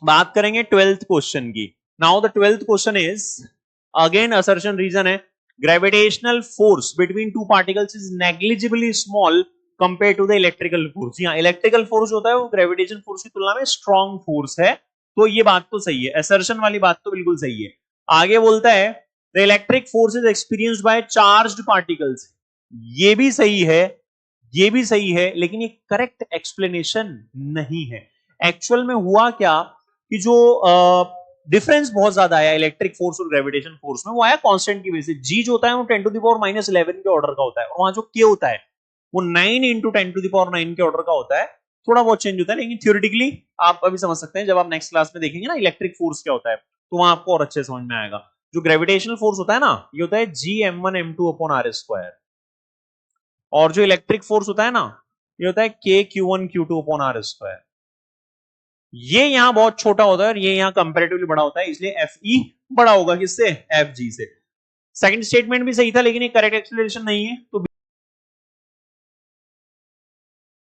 बात करेंगे 12th question की। Now the 12th question is again assertion reason है, gravitational force between two particles is negligibly small compare to the electrical force. यहाँ electrical force होता है वो gravitation force की तुलना में स्ट्रॉन्ग फोर्स है, तो ये बात तो सही है, असर्शन वाली बात तो बिल्कुल सही है। आगे बोलता है the electric force is experienced bye charged particles, ये भी सही है, ये भी सही है, लेकिन ये करेक्ट एक्सप्लेनेशन नहीं है। एक्चुअल में हुआ क्या कि जो डिफरेंस बहुत ज्यादा आया इलेक्ट्रिक फोर्स और ग्रेविटेशन फोर्स में, वो आया कांस्टेंट की वजह से। जी जो होता है वो 10 टू द पावर -11 के ऑर्डर का होता है, और वहां जो के होता है वो 9 इंटू 10 टू द पावर 9 के ऑर्डर का होता है। थोड़ा बहुत चेंज होता है, लेकिन थ्योरेटिकली आप अभी समझ सकते हैं, जब आप नेक्स्ट क्लास में देखेंगे ना इलेक्ट्रिक फोर्स क्या होता है, तो वहां आपको और अच्छे समझ में आएगा। जो ग्रेविटेशनल फोर्स होता है ना, ये होता है Gm1m2/r², और जो इलेक्ट्रिक फोर्स होता है ना, ये होता है KQ1Q2/r²। ये यहां बहुत छोटा होता है और ये यहां कंपैरेटिवली बड़ा होता है, इसलिए Fe बड़ा होगा किससे, Fg से। सेकंड स्टेटमेंट भी सही था, लेकिन ये करेक्ट एक्सप्लेनेशन नहीं है, तो